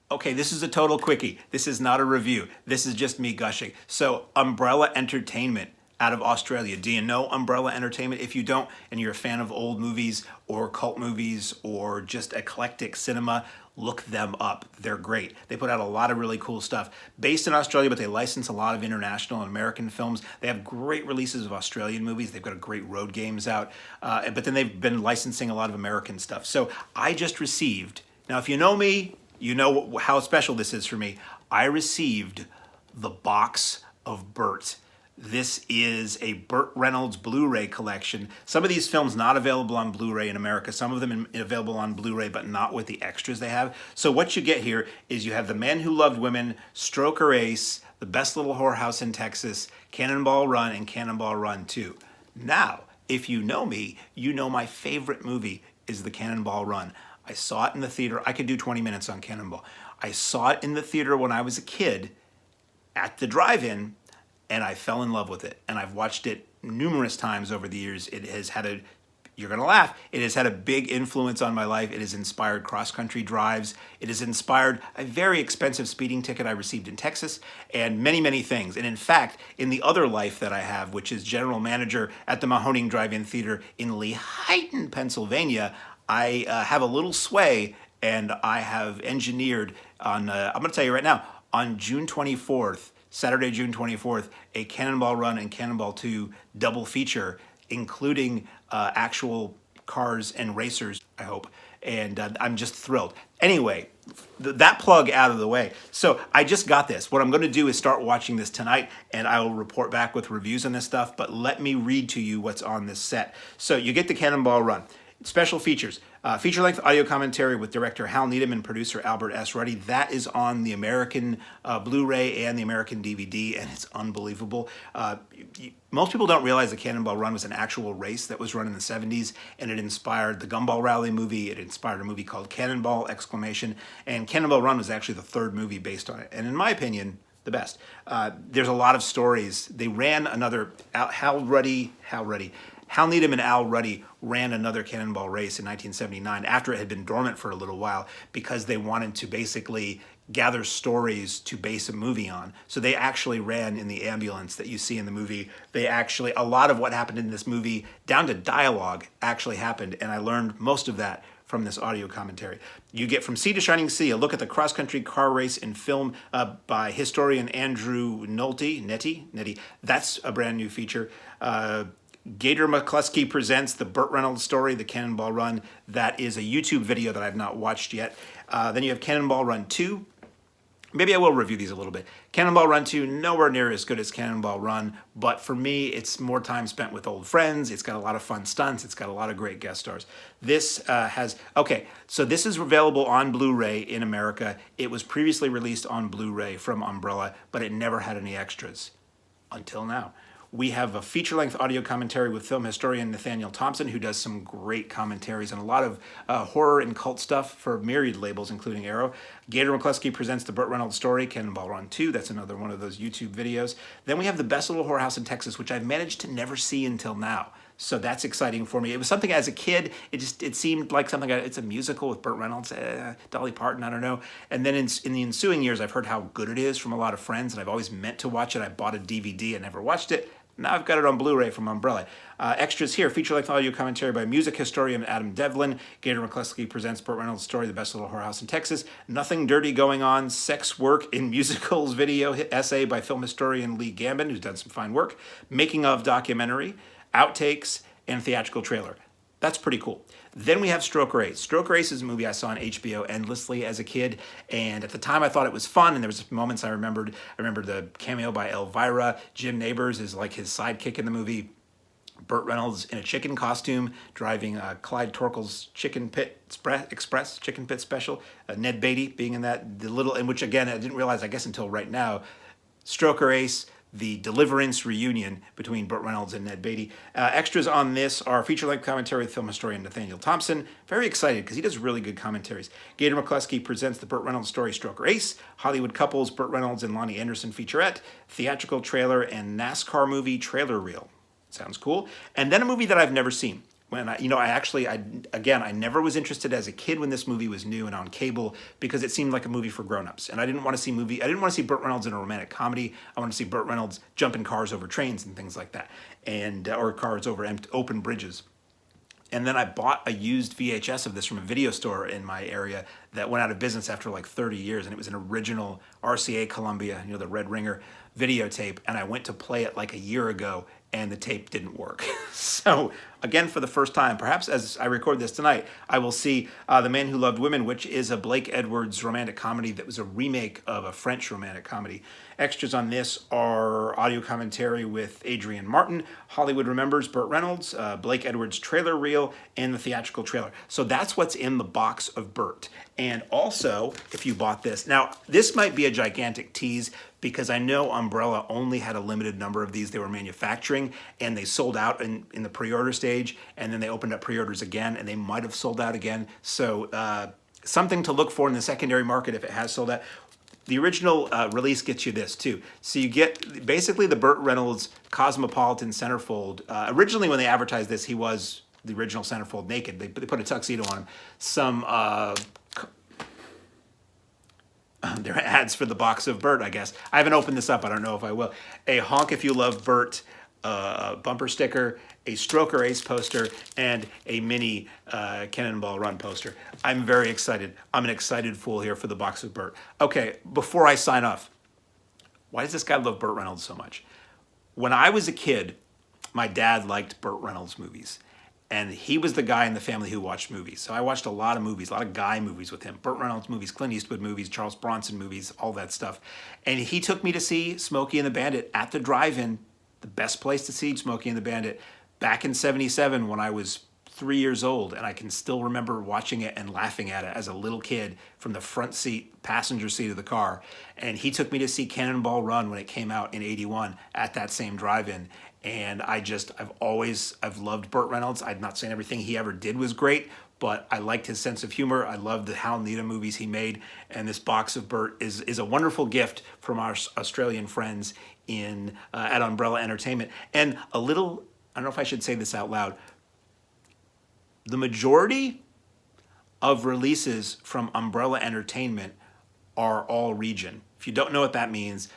Okay, this is a total quickie. This is not a review. This is just me gushing. So, Umbrella Entertainment out of Australia. Do you know Umbrella Entertainment? If you don't, and you're a fan of old movies or cult movies or just eclectic cinema, look them up. They're great. They put out a lot of really cool stuff. Based in Australia, but they license a lot of international and American films. They have great releases of Australian movies. They've got great road games out. But then they've been licensing a lot of American stuff. So I just received, now if you know me, you know how special this is for me. I received the box of Burt. This is a Burt Reynolds Blu-ray collection. Some of these films not available on Blu-ray in America. Some of them available on Blu-ray, but not with the extras they have. So what you get here is you have The Man Who Loved Women, Stroker Ace, The Best Little Whorehouse in Texas, Cannonball Run, and Cannonball Run 2. Now, if you know me, you know my favorite movie is The Cannonball Run. I saw it in the theater. I could do 20 minutes on Cannonball. I saw it in the theater when I was a kid at the drive-in, and I fell in love with it. And I've watched it numerous times over the years. It has had a, you're gonna laugh, it has had a big influence on my life. It has inspired cross-country drives. It has inspired a very expensive speeding ticket I received in Texas, and many, many things. And in fact, in the other life that I have, which is general manager at the Mahoning Drive-In Theater in Lehighton, Pennsylvania, I have a little sway, and I have engineered on, I'm gonna tell you right now, on June 24th, Saturday, June 24th, a Cannonball Run and Cannonball 2 double feature, including actual cars and racers, I hope. And I'm just thrilled. Anyway, that plug out of the way. So I just got this. What I'm going to do is start watching this tonight, and I will report back with reviews on this stuff. But let me read to you what's on this set. So you get the Cannonball Run. Special features. Feature-length audio commentary with director Hal Needham and producer Albert S. Ruddy. That is on the American Blu-ray and the American DVD, and it's unbelievable. Most people don't realize the Cannonball Run was an actual race that was run in the 70s, and it inspired the Gumball Rally movie. It inspired a movie called Cannonball! And Cannonball Run was actually the third movie based on it. And in my opinion, the best. There's a lot of stories. They ran another, Hal Needham and Al Ruddy ran another Cannonball race in 1979 after it had been dormant for a little while because they wanted to basically gather stories to base a movie on. So they actually ran in the ambulance that you see in the movie. A lot of what happened in this movie, down to dialogue, actually happened, and I learned most of that from this audio commentary. You get From Sea to Shining Sea, a look at the cross-country car race in film by historian Andrew Netty. That's a brand new feature. Gator McCluskey presents the Burt Reynolds story, The Cannonball Run. That is a YouTube video that I've not watched yet. Then you have Cannonball Run 2. Maybe I will review these a little bit. Cannonball Run 2, nowhere near as good as Cannonball Run, but for me, it's more time spent with old friends. It's got a lot of fun stunts. It's got a lot of great guest stars. This so this is available on Blu-ray in America. It was previously released on Blu-ray from Umbrella, but it never had any extras until now. We have a feature-length audio commentary with film historian Nathaniel Thompson, who does some great commentaries and a lot of horror and cult stuff for myriad labels, including Arrow. Gator McCluskey presents the Burt Reynolds story, Cannonball Run 2. That's another one of those YouTube videos. Then we have The Best Little Whorehouse in Texas, which I've managed to never see until now. So that's exciting for me. It was something as a kid, it seemed like something, it's a musical with Burt Reynolds, Dolly Parton, I don't know. And then in the ensuing years, I've heard how good it is from a lot of friends, and I've always meant to watch it. I bought a DVD and never watched it. Now I've got it on Blu-ray from Umbrella. Extras here, feature-length audio commentary by music historian Adam Devlin. Gator McCluskey presents Burt Reynolds' story, The Best Little Whorehouse in Texas. Nothing Dirty Going On, Sex Work in Musicals video essay by film historian Lee Gambin, who's done some fine work. Making of documentary, outtakes, and theatrical trailer. That's pretty cool. Then we have Stroker Ace. Stroker Ace is a movie I saw on HBO endlessly as a kid, and at the time I thought it was fun, and there was moments I remembered. I remember the cameo by Elvira. Jim Nabors is like his sidekick in the movie. Burt Reynolds in a chicken costume driving Clyde Torkel's Chicken Pit Express Chicken Pit Special. Ned Beatty being in that, which again I didn't realize, I guess until right now, Stroker Ace, the Deliverance reunion between Burt Reynolds and Ned Beatty. Extras on this are feature-length commentary with film historian Nathaniel Thompson. Very excited because he does really good commentaries. Gator McCluskey presents the Burt Reynolds story Stroker Ace, Hollywood couples Burt Reynolds and Lonnie Anderson featurette, theatrical trailer, and NASCAR movie trailer reel. Sounds cool. And then a movie that I've never seen, when I never was interested as a kid when this movie was new and on cable because it seemed like a movie for grown-ups, and I didn't want to see Burt Reynolds in a romantic comedy. I wanted to see Burt Reynolds jumping cars over trains and things like that, and or cars over open bridges. And then I bought a used VHS of this from a video store in my area that went out of business after like 30 years. And it was an original RCA Columbia, the Red Ringer videotape. And I went to play it like a year ago and the tape didn't work. So again, for the first time, perhaps as I record this tonight, I will see The Man Who Loved Women, which is a Blake Edwards romantic comedy that was a remake of a French romantic comedy. Extras on this are audio commentary with Adrian Martin, Hollywood Remembers, Burt Reynolds, Blake Edwards trailer reel, and the theatrical trailer. So that's what's in the box of Burt. And also, if you bought this, now this might be a gigantic tease because I know Umbrella only had a limited number of these they were manufacturing, and they sold out in the pre-order stage, and then they opened up pre-orders again, and they might have sold out again. So something to look for in the secondary market if it has sold out. The original release gets you this too. So you get basically the Burt Reynolds Cosmopolitan centerfold. Originally when they advertised this, he was the original centerfold naked. They put a tuxedo on him. Some there are ads for the box of Burt, I guess. I haven't opened this up. I don't know if I will. A Honk If You Love Burt bumper sticker, a Stroker Ace poster, and a mini Cannonball Run poster. I'm very excited. I'm an excited fool here for the box of Burt. Okay, before I sign off, why does this guy love Burt Reynolds so much? When I was a kid, my dad liked Burt Reynolds movies. And he was the guy in the family who watched movies. So I watched a lot of movies, a lot of guy movies with him. Burt Reynolds movies, Clint Eastwood movies, Charles Bronson movies, all that stuff. And he took me to see Smokey and the Bandit at the drive-in, the best place to see Smokey and the Bandit, back in '77 when I was 3 years old. And I can still remember watching it and laughing at it as a little kid from the front seat, passenger seat of the car. And he took me to see Cannonball Run when it came out in '81 at that same drive-in. And I've loved Burt Reynolds. I'm not saying everything he ever did was great, but I liked his sense of humor. I loved the Hal Needham movies he made. And this box of Burt is a wonderful gift from our Australian friends at Umbrella Entertainment. And I don't know if I should say this out loud, the majority of releases from Umbrella Entertainment are all region. If you don't know what that means,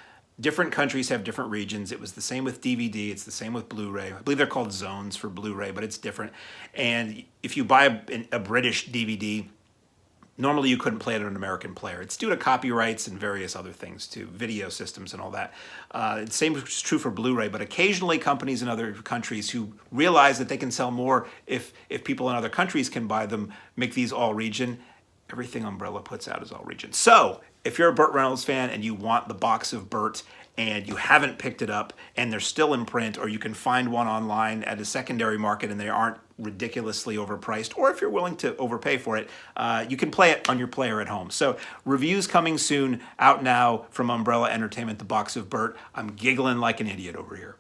different countries have different regions. It was the same with DVD. It's the same with Blu-ray. I believe they're called zones for Blu-ray, but it's different. And if you buy a British DVD, normally you couldn't play it on an American player. It's due to copyrights and various other things too, video systems and all that. The same is true for Blu-ray, but occasionally companies in other countries who realize that they can sell more if people in other countries can buy them, make these all region. Everything Umbrella puts out is all region. So if you're a Burt Reynolds fan and you want the box of Burt and you haven't picked it up and they're still in print, or you can find one online at a secondary market and they aren't ridiculously overpriced, or if you're willing to overpay for it, you can play it on your player at home. So reviews coming soon, out now from Umbrella Entertainment, the box of Burt. I'm giggling like an idiot over here.